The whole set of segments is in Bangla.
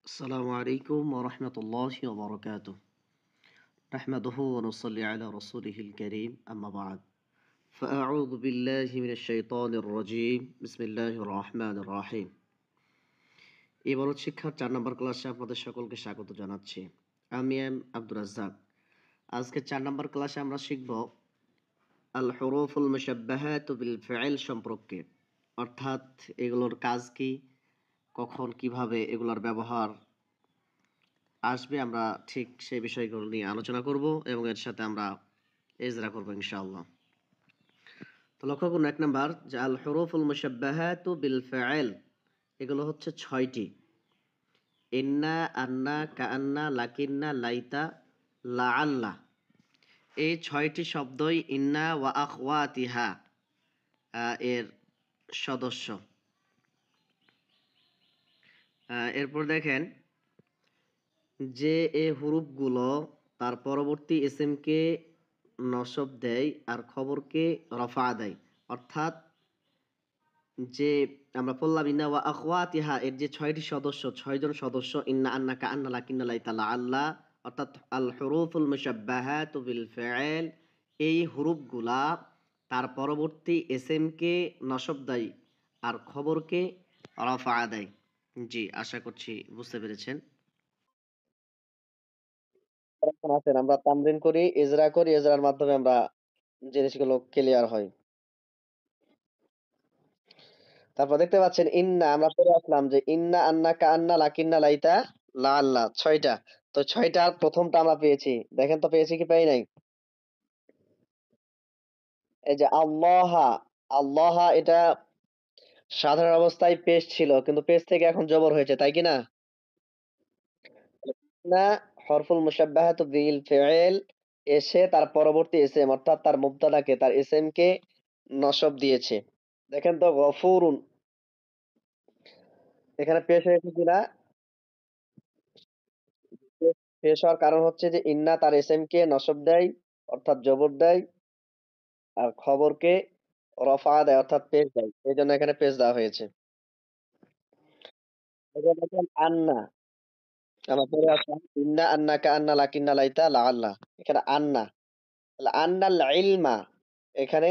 السلام عليكم ورحمة الله وبركاته. نحمده ونصلي على رسوله الكريم أما بعد فأعوذ بالله من الشيطان الرجيم بسم الله الرحمن الرحيم. ইবারত শিক্ষার 4 নম্বর ক্লাসে আপনাদের সকলকে স্বাগত জানাচ্ছি। আমি আব্দুর রাজ্জাক। আজকে 4 নম্বর ক্লাসে আমরা শিখব আল হুরুফুল মুশাব্বাহাতু বিল ফি'ল সম্পর্কে, অর্থাৎ এগুলোর কাজ কি, কখন কিভাবে এগুলোর ব্যবহার আসবে, আমরা ঠিক সেই বিষয়গুলো নিয়ে আলোচনা করব এবং এর সাথে আমরা ইজরা করব ইনশাআল্লাহ। তো লক্ষ্য করুন 1 নাম্বার যে আল হুরুফুল মুশাব্বাহাতু বিল ফাইল, এগুলো হচ্ছে 6টি। ইন্না, আন্না, কাআন্না, লাকিন্না, লাইতা, লাআল্লা, এই 6টি শব্দই ইন্না ওয়া আখওয়াতিহা এর সদস্য। এরপর দেখেন যে এই হুরুফগুলো তার পরবর্তী ইসিমকে নসব দেয় আর খবরকে রফা দেয়, অর্থাৎ যে আমরা পড়লাম ইন্না ওয়া আখওয়াতিহা এর যে 6টি সদস্য, 6 জন সদস্য, ইন্না, আন্না, কাআন্না, লাকিন্না, লাইতা, লাআল্লা, অর্থাৎ আল হুরুফুল মুশাব্বাহাতু বিল ফাইল, এই হুরুফগুলা তার পরবর্তী ইসিমকে নসব দেয় আর খবরকে রফা দেয়। জি, আশা করছি বুঝতে পেরেছেন। আছেন আমরা তামরিন করি, ইজরা করি, ইজরার মাধ্যমে আমরা জিনিসগুলো ক্লিয়ার হয়। তারপর দেখতে পাচ্ছেন ইন্না, আমরা পড়ে আসলাম যে ইন্না, আন্না, কাআন্না, লাকিন্না, লাইতা, লাআল্লা, 6টা। তো 6টার প্রথমটা আমরা পেয়েছি। দেখেন তো পেয়েছি কি পাই নাই? এই যে আল্লাহা, আল্লাহা এটা সাধারণ অবস্থায় পেশ ছিল, কিন্তু পেশ থেকে এখন জবর হয়েছে, তাই কি না? না, হরফুল মুশাব্বাহাতু বিল ফি'ল এসে তার পরবর্তী ইসিম অর্থাৎ তার মুবতাদাকে, তার ইসিমকে নসব দিয়েছে। দেখেন তো গফুরুন, এখানে পেশ হয়েছে কিনা? পেশ হওয়ার কারণ হচ্ছে যে ইন্না তার ইসিমকে নসব দেয় অর্থাৎ জবর দেয় আর খবরকে রফা দেয় অর্থাৎ পেশ দেয়। এইজন্য এখানে পেশ দেওয়া হয়েছে। এবার দেখেন আন্না, আমরা পড়ে আসলাম ইন্না, আন্না, কাআন্না, লাকিন্না, লাইতা, লাআল্লা, এখানে আন্না, তাহলে আন্নাল ইলমা, এখানে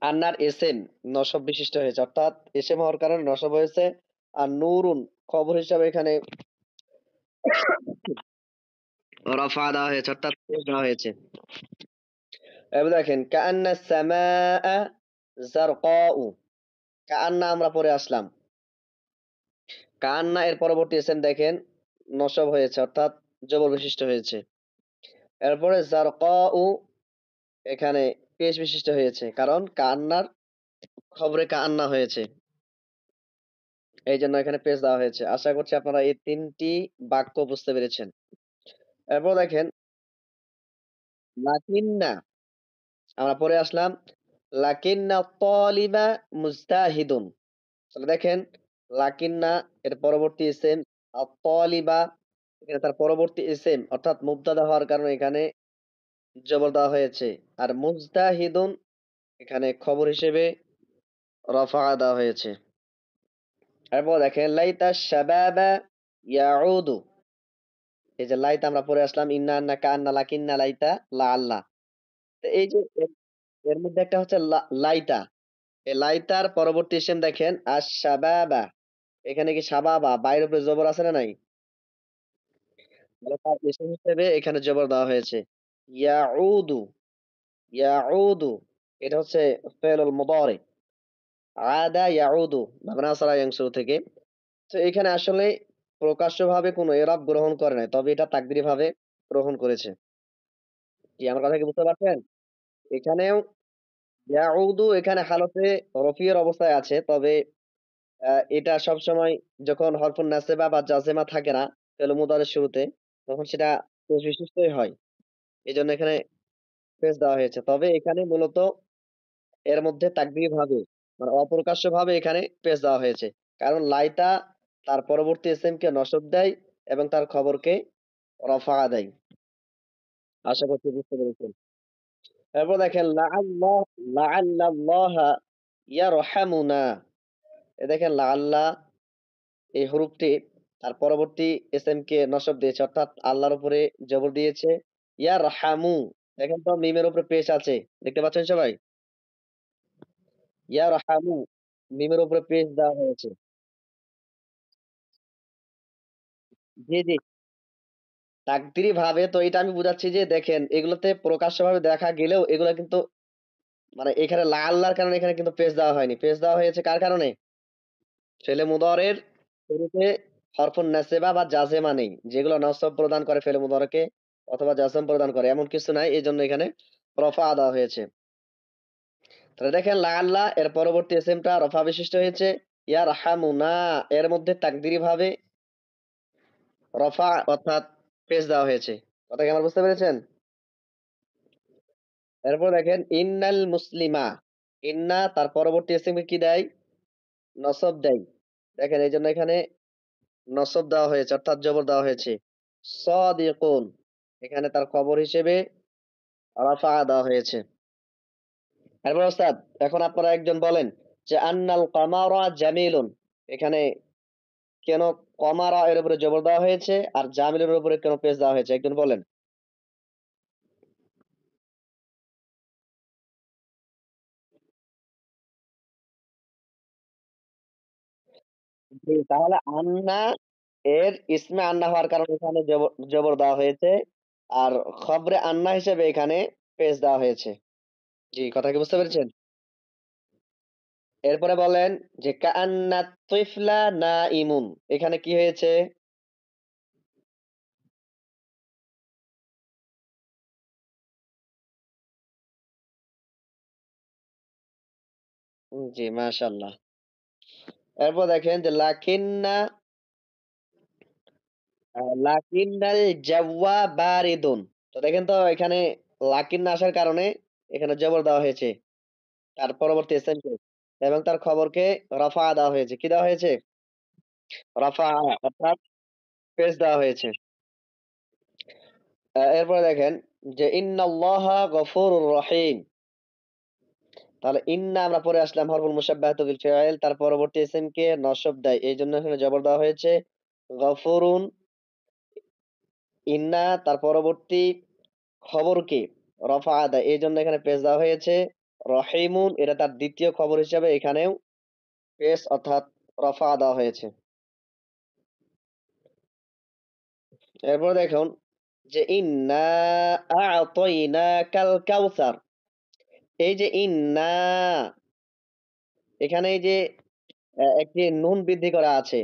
আন্নার এসেম নসব বিশিষ্ট হয়েছে অর্থাৎ এসেম হওয়ার কারণে নসব হয়েছে। আর নুরুন খবর হিসাবে এখানে রফা দেওয়া হয়েছে অর্থাৎ পেশ দেওয়া হয়েছে। এবার দেখেন কাআন্না সামাআ জারকাউ, কাআন্না আমরা পড়ে আসলাম, কাআন্না এর পরবর্তী ইসিম দেখেন নসব হয়েছে অর্থাৎ জবর বিশিষ্ট হয়েছে। এরপরে জারকাউ এখানে পেশ বিশিষ্ট হয়েছে কারণ কাআন্নার খবরে কাআন্না হয়েছে, এই জন্য এখানে পেশ দেওয়া হয়েছে। আশা করছি আপনারা এই 3টি বাক্য বুঝতে পেরেছেন। এরপর দেখেন লাকিন্না, আমরা পড়ে আসলাম লাকিন্না তালিবা মুজতাহিদুন, তাহলে দেখেন লাকিন্না এর পরবর্তী ইসিম আত-তালিবা, এখানে তার পরবর্তী ইসিম অর্থাৎ মুবতাদা হওয়ার কারণে এখানে জবর দেওয়া হয়েছে। আর মুজতাহিদুন এখানে খবর হিসেবে রফা দেওয়া হয়েছে। এরপর দেখেন লাইতা শাবাবা ইয়াউদু, এই যে লাইতা আমরা পড়ে আসলাম ইন্না, আন্না, কাআন্না, লাকিন্না, লাইতা, লাআল্লা, তো এই যে এর মধ্যে একটা হচ্ছে লাইতা, এই লাইতার পরবর্তী ইসিম দেখেন আশ-শাবাবা, এখানে কি শাবাবা বাইরের উপরে জবর আছে না নাই? তাহলে তার ইসম হিসেবে এখানে জবর দেওয়া হয়েছে। ইয়াউদু, ইয়াউদু এটা হচ্ছে ফেলুল মুদারি, আদা ইয়াউদু মাবনা সারা ইয়ানসুরু থেকে। তো এখানে আসলে প্রকাশ্যভাবে কোনো এরাব গ্রহণ করে নাই, তবে এটা তাকদীরি ভাবে গ্রহণ করেছে। কি আমার কথা কি বুঝতে পারছেন? এখানেও ইয়াউদু এখানে হালতে রফিয়ের অবস্থায় আছে, তবে এটা সবসময় যখন হরফুন নাসিবা বা জাযিমা থাকে না ফেল মুদারির শুরুতে, তখন সেটা পেশ বিশিষ্টই হয়। এজন্য এখানে পেশ দেওয়া হয়েছে। তবে এখানে মূলত এর মধ্যে তাকদীর ভাবে মানে অপ্রকাশ্যভাবে এখানে পেশ দেওয়া হয়েছে। কারণ লাইতা তার পরবর্তী ইসিমকে নসব দেয় এবং তার খবরকে রফা দেয়। আশা করছি বুঝতে পেরেছেন। এরপর দেখেন লাআল্লাল্লাহা ইয়ারহামুনা, দেখেন লাআল্লা এই হরফটি তার পরবর্তী এসএম কে নসব দিয়েছে, অর্থাৎ আল্লাহর উপরে জবর দিয়েছে। ইয়ারহামু, দেখেন তো মিমের উপরে পেশ আছে, দেখতে পাচ্ছেন সবাই? ইয়ারহামু, মিমের উপরে পেশ দেওয়া হয়েছে। জি, জি। তাকদীরি ভাবে তো এটা আমি বুঝাচ্ছি যে দেখেন এগুলোতে প্রকাশ্যভাবে দেখা গেলেও এগুলা কিন্তু মানে এখানে লা আল্লাহর কারণে এখানে কিন্তু পেশ দেওয়া হয়নি। পেশ দেওয়া হয়েছে কার কারণে? ফেলে মুদরের শুরুতে হরফুন নাসিবা বা জাজেমা নেই। যেগুলো নসব প্রদান করে ফেলে মুদরকে অথবা জাজম প্রদান করে। এমন কিছু নাই। এজন্য এখানে রফা দেওয়া হয়েছে। তাহলে দেখেন লা আল্লাহ এর পরবর্তী ইসিমটা রফা বিশিষ্ট হয়েছে। ইয়ারহামুনা এর মধ্যে তাকদীরি ভাবে রফা অর্থাৎ পেশ দেওয়া হয়েছে। কথা কি আমার বুঝতে পেরেছেন? এরপর দেখেন ইন্নাল মুসলিমা। ইন্না তার পরবর্তী ইসিমকে কি দেয়? নসব দেয়। দেখেন এইজন্য এখানে নসব দেওয়া হয়েছে অর্থাৎ জবর দেওয়া হয়েছে। সাদিকুন, এখানে তার খবর হিসেবে রাফা দেওয়া হয়েছে। এরপর ওস্তাদ, এখন আপনারা একজন বলেন যে আন্নাল কামারা জামিলুন, এখানে কেন কমারা এর উপরে জবর দেওয়া হয়েছে আর জামিলের উপরে কেন পেশ দেওয়া হয়েছে? একজন বলেন। জি, তাহলে আন্না এর ইসমে আন্না হওয়ার কারণে এখানে জবর জবর দেওয়া হয়েছে। আর খবরে আন্না হিসেবে এখানে পেশ দেওয়া হয়েছে। জি, কথা কি বুঝতে পেরেছেন? এরপরে বলেন যে কাআন্নাত তিফলা নাইমুন, এখানে কি হয়েছে? জি, মাশাআল্লাহ। এরপর দেখেন যে লাকিন্নাল জাওয়া বারিদুন। তো দেখেন তো এখানে লাকিন্না আসার কারণে এখানে জবর দেওয়া হয়েছে। তার পরবর্তী এসএমকে এবং তার খবরকে রফা দেওয়া হয়েছে। কি দেওয়া হয়েছে? রফা, অর্থাৎ পেশ দেওয়া হয়েছে। এরপরে দেখেন যে ইন্নাল্লাহা গফুরুর রহিম। তাহলে ইন্না আমরা পড়ে আসলাম হরফুল মুশাব্বাহাতু বিল ফাইল, তার পরবর্তী ইসিম কে নসব দেয়। এইজন্য এখানে জবর দেওয়া হয়েছে। গফুরুন, ইন্না তার পরবর্তী খবরকে রফা দেয়। এইজন্য এখানে পেশ দেওয়া হয়েছে। রহিমুন এটা তার দ্বিতীয় খবর হিসাবে এখানেও পেশ অর্থাৎ রফা দেওয়া হয়েছে। এরপর দেখুন যে ইন্না আ'তাইনাকাল কাউসার। এই যে ইন্না, এখানে এই যে একটি নুন বৃদ্ধি করা আছে।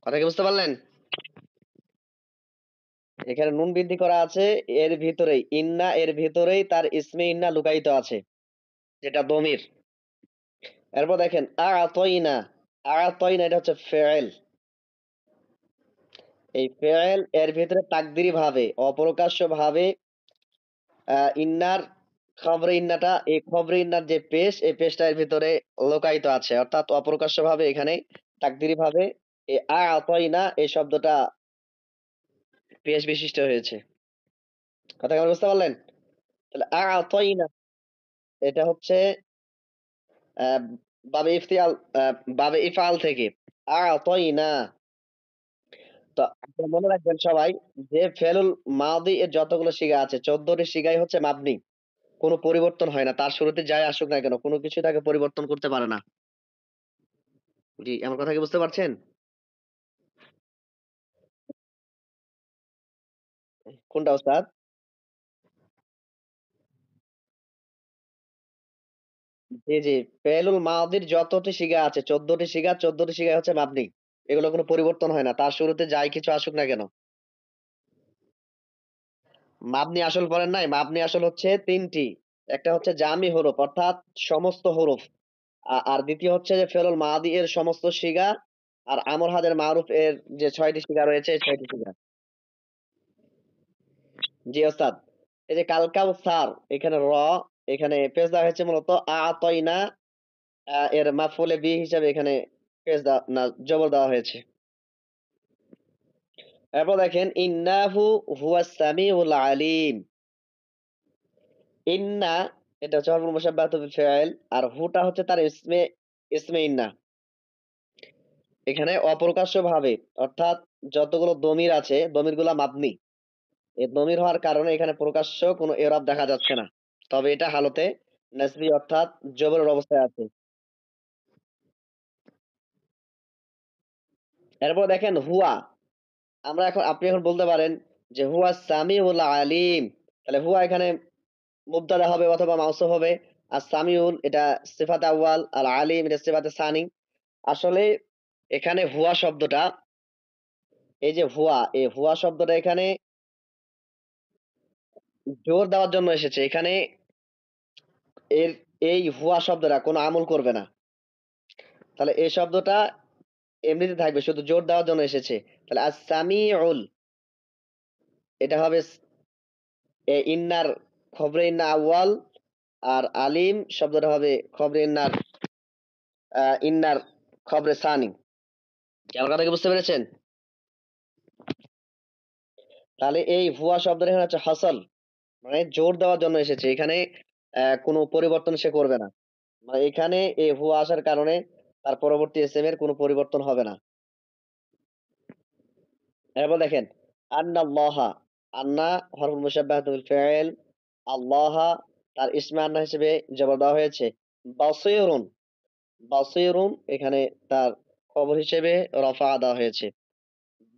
কথা কি বুঝতে পারলেন? এখানে নুন বৃদ্ধি করা আছে, এর ভিতরেই ইন্না এর ভিতরেই তার ইসমে ইন্না লুকায়িত আছে, যেটা দমির। এরপর দেখেন আ'তাইনা, আ'তাইনা এটা হচ্ছে ফেয়েল। এই ফেয়েল এর ভিতরে তাকদিরি ভাবে অপ্রকাশ্য ভাবে ইন্নার খবরে ইন্নাটা, এই খবরে ইন্নার যে পেশ, এই পেশটা এর ভিতরে লুকায়িত আছে, অর্থাৎ অপ্রকাশ্য ভাবে এখানে তাকদিরি ভাবে এই আ'তাইনা এই শব্দটা পেশ বিশিষ্ট হয়েছে। কথা কি বুঝতে পারলেন? তাহলে আ'তাইনা এটা হচ্ছে আহ, বাবে ইফতিআল, বাবে ইফআল থেকে আ'তাইনা। তো আপনারা মনে রাখবেন সবাই যে ফেলুল মাদি এর যতগুলো সিগা আছে 14টি সিগাই হচ্ছে মাবনি। কোনো পরিবর্তন হয় না। তার শুরুতে যাই আসুক না কেন, কোনো কিছু তাকে পরিবর্তন করতে পারে না। জি, আমার কথা কি বুঝতে পারছেন? কোনটা ওস্তাদ? জি, জি। ফেলুল মাদির যতটি সিগা আছে 14টি সিগা, 14টি সিগাই হচ্ছে মাবনি। এগুলো কোনো পরিবর্তন হয় না। তার শুরুতে যাই কিছু আসুক না কেন। মাবনি আসল পড়েন নাই? মাবনি আসল হচ্ছে ৩টি। একটা হচ্ছে জামি হরফ অর্থাৎ সমস্ত হরফ। আর দ্বিতীয় হচ্ছে যে ফেলুল মাদি এর সমস্ত সিগা, আর আমর হাদের মারুফ এর যে ৬টি সিগা রয়েছে এই ৬টি সিগা। জি ওস্তাদ। এই যে কাল কাউসার, এখানে এখানে পেশ দেওয়া হয়েছে মূলত আতয়না, এর মাফউলে বিহি হিসাবে এখানে পেশ দেওয়া না জবর দেওয়া হয়েছে। এরপর দেখেন ইন্নাহু হুয়াস সামিউল আলিম। ইন্না এটা হচ্ছে হরফুল মুশাব্বাহাতু বিল ফাইল, আর হুটা হচ্ছে তার ইসমে ইন্না। এখানে অপ্রকাশ্যভাবে অর্থাৎ যতগুলো দমির আছে দমিরগুলা মাবনি। এই দমির হওয়ার কারণে এখানে প্রকাশ্য কোনো এরাব দেখা যাচ্ছে না। তবে এটা হালতে নাসবি অর্থাৎ জবরের অবস্থায় আছে। এরপর দেখেন হুয়া। আপনি এখন বলতে পারেন যে হুয়া সামিউল আলিম। তাহলে হুয়া এখানে মুবতাদা হবে অথবা মাউসুফ হবে। আর সামিউল এটা সিফাতে আউয়াল, আর আলিম এটা সিফাতে সানি। আসলে এখানে হুয়া শব্দটা, এই যে হুয়া, এই হুয়া শব্দটা এখানে জোর দেওয়ার জন্য এসেছে। এখানে এর এই হুয়া শব্দটা কোনো আমল করবে না। তাহলে এই শব্দটা এমনিতে থাকবে, শুধু জোর দেওয়ার জন্য এসেছে। তাহলে আস-সামিউল এটা হবে ইন্নার খবরে ইন্না আউয়াল, আর আলিম শব্দটা হবে খবরে ইন্নার খবরে সানি। কি আমার কথা কি বুঝতে পেরেছেন? তাহলে এই হুয়া শব্দটা এখানে হচ্ছে হাসল, মানে জোর দেওয়ার জন্য এসেছে। এখানে কোনো পরিবর্তন সে করবে না। মানে এখানে এই হুয়া আসার কারণে তার পরবর্তী এসএম এর কোনো পরিবর্তন হবে না। এরপর দেখেন আন্নাল্লাহা, আন্না হরফুল মুশাব্বাহাতু বিল ফাইল, আল্লাহা তার ইসমে আন্না হিসেবে জবর দেওয়া হয়েছে। বাসীরুন, বাসীরুন এখানে তার খবর হিসেবে রফা দেওয়া হয়েছে।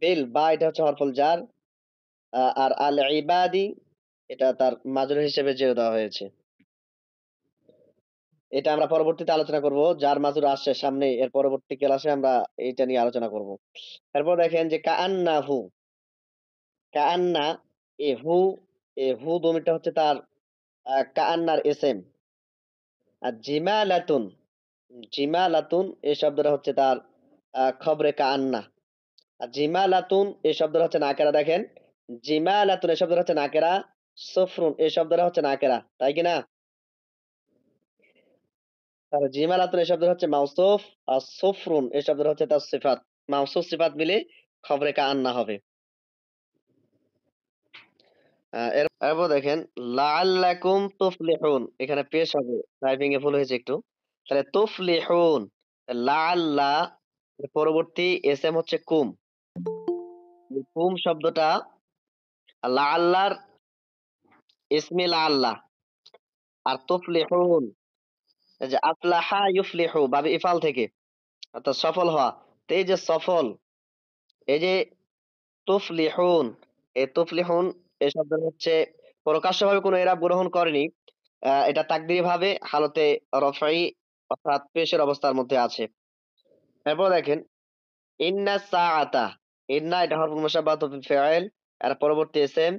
বিল বা এটা হচ্ছে হরফুল জার, আর আল ইবাদি এটা তার মাজরুর হিসেবে জের দেওয়া হয়েছে। এটা আমরা পরবর্তীতে আলোচনা করব। যার মাজরুর আসছে সামনে, এর পরবর্তী ক্লাসে আমরা এইটা নিয়ে আলোচনা করব। তারপর দেখেন যে কাআন্নাহু, কাআন্না এ হু, এ হু দমিরটা হচ্ছে তার কাআন্নার এসএম। আর জিমালাতুন, জিমালাতুন এই শব্দটা হচ্ছে তার খবরে কাআন্না। আর জিমালাতুন এই শব্দটা হচ্ছে নাকেরা। দেখেন জিমালাতুন এই শব্দটা হচ্ছে নাকেরা, সফরুন এই শব্দটা হচ্ছে নাকেরা, তাই কি না? তাহলে জিমালাতুন এই শব্দটা হচ্ছে মাউসুফ, আর সফরুন এই শব্দটা হচ্ছে তার সিফাত। মাউসুফ সিফাত মিলে খবরে কাআন্না হবে। এরপর দেখেন লাআল্লাকুম তুফলিহুন, এখানে পেশ হবে, টাইপিং এ ভুল হয়েছে একটু। তাহলে তুফলিহুন, লাআল্লা এর পরবর্তী এসএম হচ্ছে কুম। এই কুম শব্দটা লাআল্লার ইসমে লাআল্লাহ। আর তুফলিহুন এই যে আফলাহা ইউফলিহু বাবে ইফাল থেকে, অর্থাৎ সফল হওয়া। তো এই যে সফল, এই যে তুফলিহুন, এই তুফলিহুন এই শব্দটা হচ্ছে প্রকাশ্যভাবে কোনো এরাব গ্রহণ করেনি। এটা তাকদীরি ভাবে হালতে রফাই অর্থাৎ পেশের অবস্থার মধ্যে আছে। এরপর দেখেন ইন্না সাআতা, ইন্না এটা হরফুল মুশাব্বাহাতু বিল ফাইল, এর পরবর্তী ইসম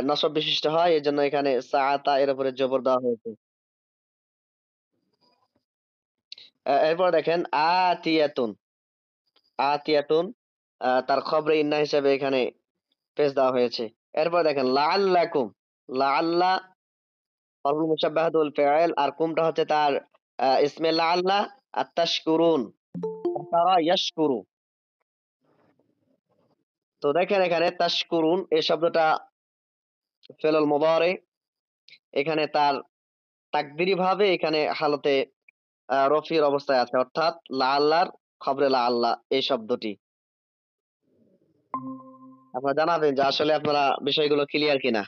নসব বিশিষ্ট হয়, এজন্য এখানে সাআতা এর উপরে জবর দেওয়া হয়েছে। এরপর দেখেন আতিয়াতুন, আতিয়াতুন তার খবরে ইন্না হিসেবে এখানে পেশ দেওয়া হয়েছে। এরপর দেখেন লাআল্লাকুম, লাআল্লা হরফুল মুশাব্বাহাতু বিল ফাইল, আর কুমটা হচ্ছে তার ইসমে লাআল্লা। আর তাশকুরুন, তারা ইয়াশকুরু। তো দেখেন এখানে তাশকুরুন এই শব্দটা ফেলুল মুদারি, এখানে তার তাকদিরি ভাবে এখানে হালতে রফির অবস্থায় আছে, অর্থাৎ লাআল্লার খবরে লাআল্লা এই শব্দটি। আপনারা জানাবেন যে আসলে আপনারা বিষয়গুলো ক্লিয়ার কিনা।